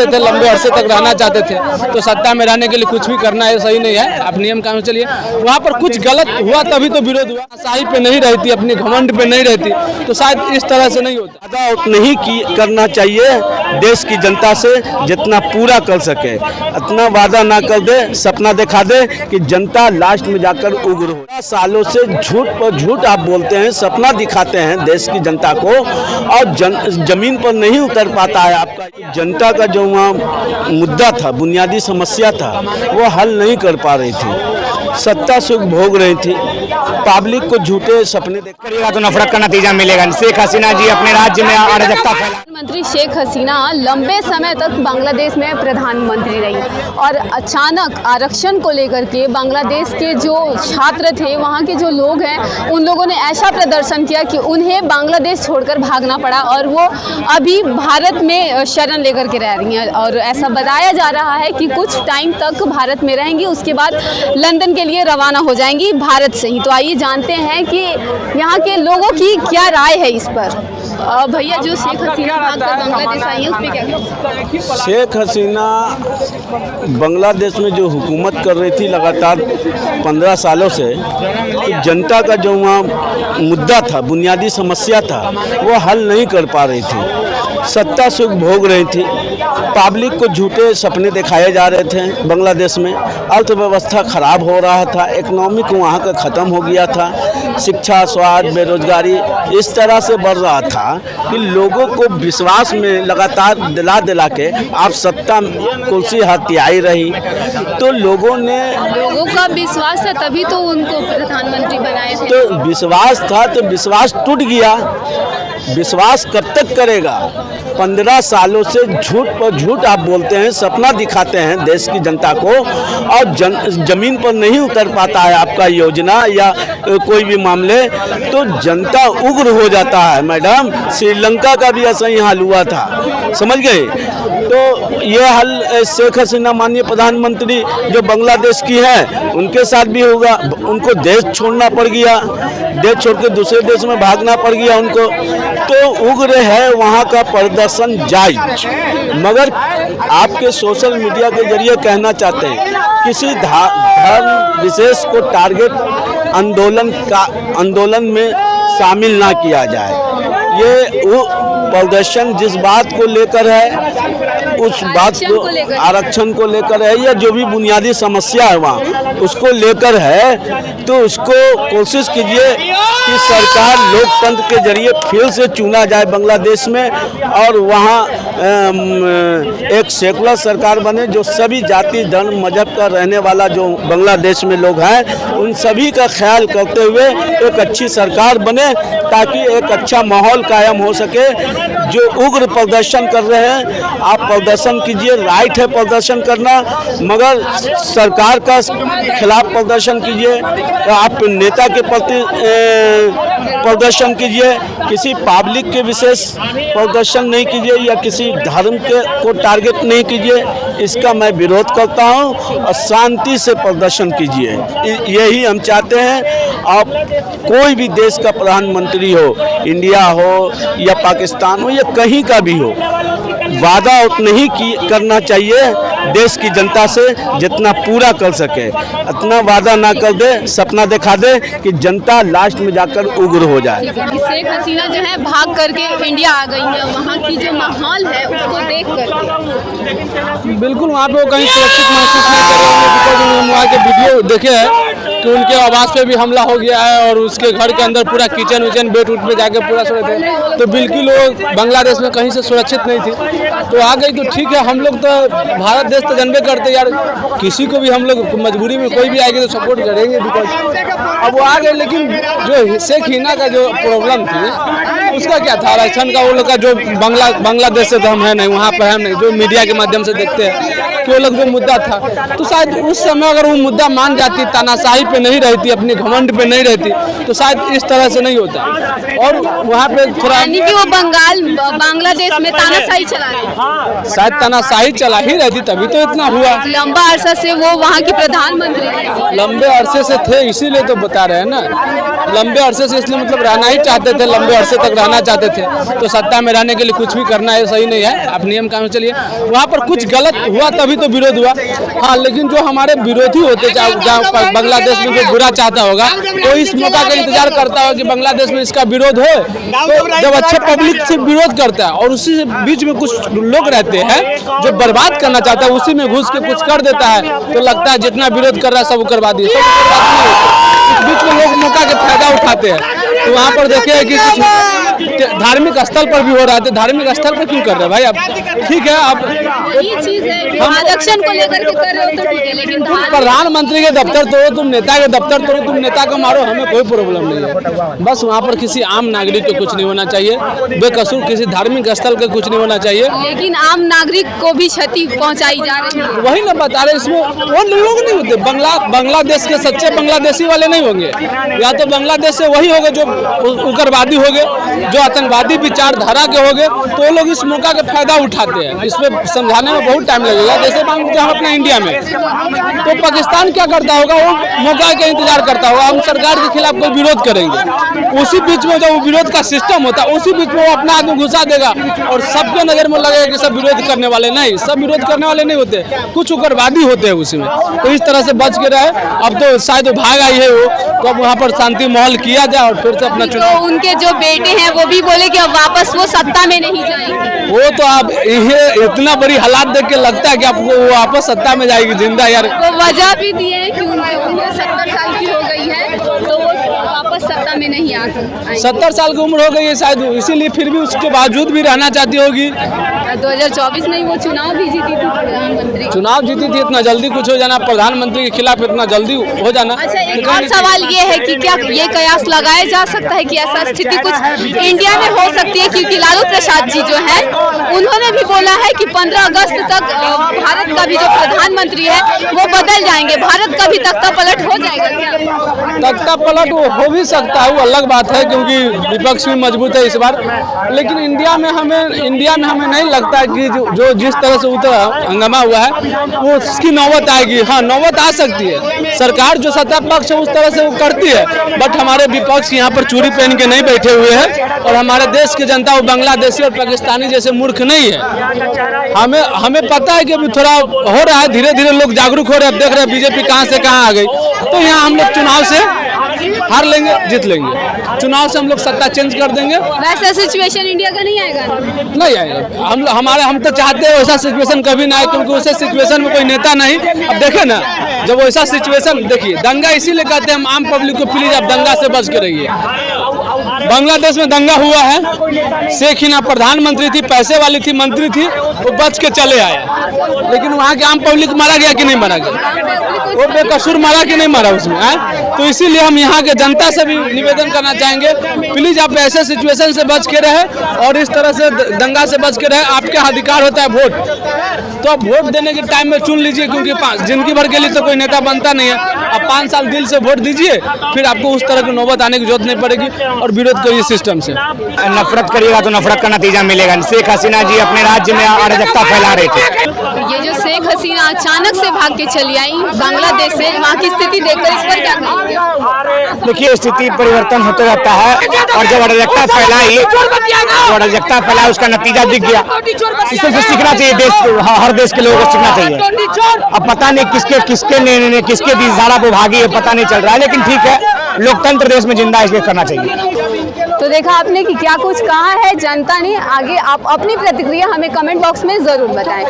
थे, लंबे अरसे तक रहना चाहते थे, तो सत्ता में रहने के लिए कुछ भी करना है सही नहीं है। आप नियम कानून चलिए, वहाँ पर कुछ गलत हुआ तभी तो विरोध हुआ। शाही पे नहीं रहती, अपने घमंड पे नहीं रहती, तो शायद इस तरह से नहीं होता। वादा उतना ही करना चाहिए देश की जनता से जितना पूरा कर सके। इतना वादा ना कर दे, सपना दिखा दे कि जनता लास्ट में जाकर उग्र हो। सालों से झूठ पर झूठ आप बोलते हैं, सपना दिखाते हैं देश की जनता को, और जमीन पर नहीं उतर पाता है आपका। जनता का जो वहाँ मुद्दा था, बुनियादी समस्या था, वो हल नहीं कर पा रही थी, सत्ता सुख भोग रही थी, पब्लिक को झूठे सपने देख करेगा तो नफरत का नतीजा मिलेगा। शेख हसीना जी अपने राज्य में अराजकता फैला। प्रधानमंत्री शेख हसीना लंबे समय तक बांग्लादेश में प्रधानमंत्री रही और अचानक आरक्षण को लेकर के बांग्लादेश के जो छात्र थे, वहाँ के जो लोग हैं, उन लोगों ने ऐसा प्रदर्शन किया कि उन्हें बांग्लादेश छोड़कर भागना पड़ा और वो अभी भारत में शरण लेकर के रह रही हैं। और ऐसा बताया जा रहा है कि कुछ टाइम तक भारत में रहेंगी, उसके बाद लंदन के लिए रवाना हो जाएंगी भारत से ही। तो आइए जानते हैं कि यहाँ के लोगों की क्या राय है इस पर। भैया, जो शेख हसीना भागकर बांग्लादेश आई है, उस पर क्या कहते हैं? शेख हसीना बांग्लादेश में जो हुकूमत कर रही थी लगातार 15 सालों से, तो जनता का जो वहाँ मुद्दा था, बुनियादी समस्या था, वो हल नहीं कर पा रही थी, सत्ता सुख भोग रही थी, पब्लिक को झूठे सपने दिखाए जा रहे थे। बांग्लादेश में अर्थव्यवस्था खराब हो रहा था, इकोनॉमिक वहाँ का ख़त्म हो गया था, शिक्षा, स्वास्थ्य, बेरोजगारी इस तरह से बढ़ रहा था कि लोगों को विश्वास में लगातार दिला के आप सत्ता कुर्सी हथियाई रही, तो लोगों का विश्वास था, तभी तो उनको प्रधानमंत्री बनाए थे। तो विश्वास था, तो विश्वास टूट गया। विश्वास कब तक करेगा? 15 सालों से झूठ पर झूठ आप बोलते हैं, सपना दिखाते हैं देश की जनता को, और जमीन पर नहीं उतर पाता है आपका योजना या कोई भी मामले, तो जनता उग्र हो जाता है। मैडम, श्रीलंका का भी ऐसा ही हाल हुआ था, समझ गए? तो ये हाल शेख हसीना माननीय प्रधानमंत्री जो बांग्लादेश की है, उनके साथ भी होगा। उनको देश छोड़ना पड़ गया, देश छोड़ के दूसरे देश में भागना पड़ गया उनको। तो उग्र है वहाँ का प्रदर्शन जायज, मगर आपके सोशल मीडिया के जरिए कहना चाहते हैं किसी धर्म विशेष को टारगेट आंदोलन में शामिल ना किया जाए। ये वो प्रदर्शन जिस बात को लेकर है, उस बात को आरक्षण को लेकर है, या जो भी बुनियादी समस्या है वहाँ उसको लेकर है, तो उसको कोशिश कीजिए कि सरकार लोकतंत्र के जरिए फिर से चुना जाए बांग्लादेश में, और वहाँ एक सेकुलर सरकार बने जो सभी जाति, धर्म, मजहब का रहने वाला जो बांग्लादेश में लोग हैं, उन सभी का ख्याल करते हुए एक अच्छी सरकार बने, ताकि एक अच्छा माहौल कायम हो सके। जो उग्र प्रदर्शन कर रहे हैं, आप प्रदर्शन कीजिए, राइट है प्रदर्शन करना, मगर सरकार का खिलाफ प्रदर्शन कीजिए, आप नेता के प्रति प्रदर्शन कीजिए, किसी पब्लिक के विशेष प्रदर्शन नहीं कीजिए, या किसी धर्म को टारगेट नहीं कीजिए। इसका मैं विरोध करता हूं, और शांति से प्रदर्शन कीजिए, यही हम चाहते हैं। आप कोई भी देश का प्रधानमंत्री हो, इंडिया हो या पाकिस्तान हो या कहीं का भी हो, वादा उतना ही करना चाहिए देश की जनता से जितना पूरा कर सके। इतना वादा ना कर दे, सपना दिखा दे कि जनता लास्ट में जाकर उग्र हो जाए। शेख हसीना जो है भाग करके इंडिया आ गई है, वहाँ की जो माहौल है उसको देख कर बिल्कुल वहाँ पे वो कहीं सुरक्षित महसूस नहीं कर रहे हैं, बिकॉज हम वहाँ के वीडियो देखे हैं कि उनके आवास पे भी हमला हो गया है, और उसके घर के अंदर पूरा किचन विचन बेड उठ में जाके पूरा सुरक्षित थे। तो बिल्कुल वो बांग्लादेश में कहीं से सुरक्षित नहीं थी, तो आ गई तो ठीक है। हम लोग तो भारत देश तो जानबे करते यार, किसी को भी हम लोग मजबूरी में कोई भी आएगी तो सपोर्ट करेंगे, बिकॉज अब वो आ गए। लेकिन जो शेख हसीना का जो प्रॉब्लम थी उसका क्या था? आरक्षण का वो लोग का जो बांग्लादेश से तो हम है नहीं, वहाँ पर है नहीं, जो मीडिया के माध्यम से देखते हैं कि वो लोग जो मुद्दा था, तो शायद उस समय अगर वो मुद्दा मान जाती, तानाशाही पे पे नहीं रहती, अपने घमंड पे नहीं रहती, तो शायद इस तरह से नहीं होता। और वहाँ पे थोड़ा यानी कि वो बांग्लादेश में तानाशाही चला रही, शायद तानाशाही चला ही रहती, तभी तो इतना हुआ। लंबा अरसा से वो वहाँ की प्रधानमंत्री है। लंबे अरसे से थे, इसीलिए तो बता रहे हैं ना, लंबे अरसे से, इसलिए मतलब रहना ही चाहते थे, लंबे अरसे तक रहना चाहते थे। तो सत्ता में रहने के लिए कुछ भी करना है सही नहीं है, आप नियम कानून चलिए। वहाँ पर कुछ गलत हुआ तभी तो विरोध हुआ। हाँ, लेकिन जो हमारे विरोधी होते, जहाँ बांग्लादेश में जो बुरा चाहता होगा, तो इस मौका का इंतजार करता होगा कि बांग्लादेश में इसका विरोध हो। तो जब अच्छे पब्लिक से विरोध करता है और उसी बीच में कुछ लोग रहते हैं जो बर्बाद करना चाहता है, उसी में घुस के कुछ कर देता है, तो लगता है जितना विरोध कर रहा है सब उग्रवादी है। सब उग्रवादी नहीं होते, इस बीच में लोग मौका के फायदा उठाते हैं। तो वहाँ पर देखिए कि कुछ धार्मिक स्थल पर भी हो रहा है, तो धार्मिक स्थल पर क्यों कर रहे हैं भाई आप? ठीक है, आप ये चीज है, हम आरक्षण को लेकर के कर रहे हो तो ठीक है, लेकिन प्रधानमंत्री के दफ्तर तोड़ो, तुम नेता के दफ्तर तोड़ो, तुम नेता को मारो, हमें कोई प्रॉब्लम नहीं है। बस वहाँ पर किसी आम नागरिक को कुछ नहीं होना चाहिए, बेकसूर किसी धार्मिक स्थल का कुछ नहीं होना चाहिए। लेकिन आम नागरिक को भी क्षति पहुँचाई जा रही है। वही ना बता रहे, इसमें वो लोग नहीं होते। बांग्लादेश के सच्चे बांग्लादेशी वाले नहीं होंगे, या तो बांग्लादेश से वही होंगे जो उग्रवादी होंगे, जो आतंकवादी विचारधारा के होंगे, तो वो लोग इस मौका का फायदा उठाते हैं। इसमें समझाने में बहुत टाइम लगेगा। जैसे मान लीजिए हम अपने इंडिया में, तो पाकिस्तान क्या करता होगा, वो मौका का इंतजार करता होगा, हम सरकार के खिलाफ कोई विरोध करेंगे, उसी बीच में जो विरोध का सिस्टम होता है, उसी बीच में वो अपना आदमी घुसा देगा और सबके नजर में लगेगा कि सब विरोध करने वाले। नहीं, सब विरोध करने वाले नहीं होते, कुछ उग्रवादी होते हैं उसमें। तो इस तरह से बच के रहे। अब तो शायद भाग आई है वो, तो अब वहाँ पर शांति माहौल किया जाए और फिर से अपना तो उनके जो बेटे हैं वो भी बोले कि अब वापस वो सत्ता में नहीं जाएंगे। वो तो आप ये इतना बड़ी हालात देख के लगता है कि आपको वो वापस सत्ता में जाएगी जिंदा यार। वो वजह भी दिए हैं कि उनकी उम्र 70 साल की हो गई है, तो वो वापस सत्ता में नहीं आ सकते। 70 साल की उम्र हो गई है शायद, इसीलिए फिर भी उसके बावजूद भी रहना चाहती होगी। 2024 में वो चुनाव भी जीती थी, प्रधानमंत्री चुनाव जीती थी, इतना जल्दी कुछ हो जाना प्रधानमंत्री के खिलाफ, इतना जल्दी हो जाना। अच्छा, एक और सवाल ये है कि क्या ये कयास लगाया जा सकता है कि ऐसा स्थिति कुछ इंडिया में हो सकती है, क्योंकि लालू प्रसाद जी जो है उन्होंने भी बोला है कि 15 अगस्त तक भारत का भी जो प्रधानमंत्री है वो बदल जाएंगे, भारत का भी तख्ता पलट हो जाएगा। क्या तख्ता पलट हो भी सकता है, वो अलग बात है, क्योंकि विपक्ष भी मजबूत है इस बार। लेकिन इंडिया में हमें नहीं लगता कि जो जिस तरह से उतना हंगामा हुआ है वो उसकी नौबत आएगी। हाँ, नौबत आ सकती है, सरकार जो सत्ता पक्ष है उस तरह से वो करती है, बट हमारे विपक्ष यहाँ पर चूड़ी पहन के नहीं बैठे हुए हैं, और हमारे देश की जनता वो बांग्लादेशी और पाकिस्तानी जैसे मूर्ख नहीं है। हमें पता है कि अभी थोड़ा हो रहा है, धीरे धीरे लोग जागरूक हो रहे हैं, देख रहे हैं बीजेपी कहाँ से कहाँ आ गई। तो यहाँ हम लोग चुनाव से हार लेंगे, जीत लेंगे, चुनाव से हम लोग सत्ता चेंज कर देंगे। वैसा सिचुएशन इंडिया का नहीं आएगा? नहीं आएगा। हम तो चाहते हैं वैसा सिचुएशन कभी ना आए, क्योंकि वैसे सिचुएशन में कोई नेता नहीं। अब देखे ना, जब वैसा सिचुएशन देखिए, दंगा इसीलिए कहते हैं हम आम पब्लिक को, प्लीज आप दंगा से बच के रहिए। बांग्लादेश में दंगा हुआ है, शेख हसीना प्रधानमंत्री थी, पैसे वाली थी, मंत्री थी, वो बच के चले आए, लेकिन वहाँ के आम पब्लिक मारा गया कि नहीं मारा गया? वो बेकसूर मारा कि नहीं मारा उसमें है? तो इसीलिए हम यहाँ के जनता से भी निवेदन करना चाहेंगे, प्लीज आप ऐसे सिचुएशन से बच के रहे और इस तरह से दंगा से बच के रहे। आपके अधिकार होता है वोट, तो आप वोट देने के टाइम में चुन लीजिए, क्योंकि जिंदगी भर के लिए तो कोई नेता बनता नहीं है। आप 5 साल दिल से वोट दीजिए, फिर आपको उस तरह की नौबत आने की जरूरत नहीं पड़ेगी, और विरोध करिए सिस्टम से। नफरत करिएगा तो नफरत का नतीजा मिलेगा। शेख हसीना जी अपने राज्य में अराजकता फैला रहे थे। ये जो शेख हसीना अचानक से भाग के चली आई बांग्लादेश से, वहाँ की स्थिति देखकर इस पर क्या कहेंगे? देखिए, स्थिति परिवर्तन होते रहता है, और जब अराजकता फैलाई उसका नतीजा दिख गया। इससे तो सीखना चाहिए, हर देश के लोगों को सीखना चाहिए। अब पता नहीं किसके बीच धारा वो भागी है, पता नहीं चल रहा है, लेकिन ठीक है, लोकतंत्र देश में जिंदा इसलिए करना चाहिए। तो देखा आपने कि क्या कुछ कहा है जनता ने। आगे आप अपनी प्रतिक्रिया हमें कमेंट बॉक्स में जरूर बताएं।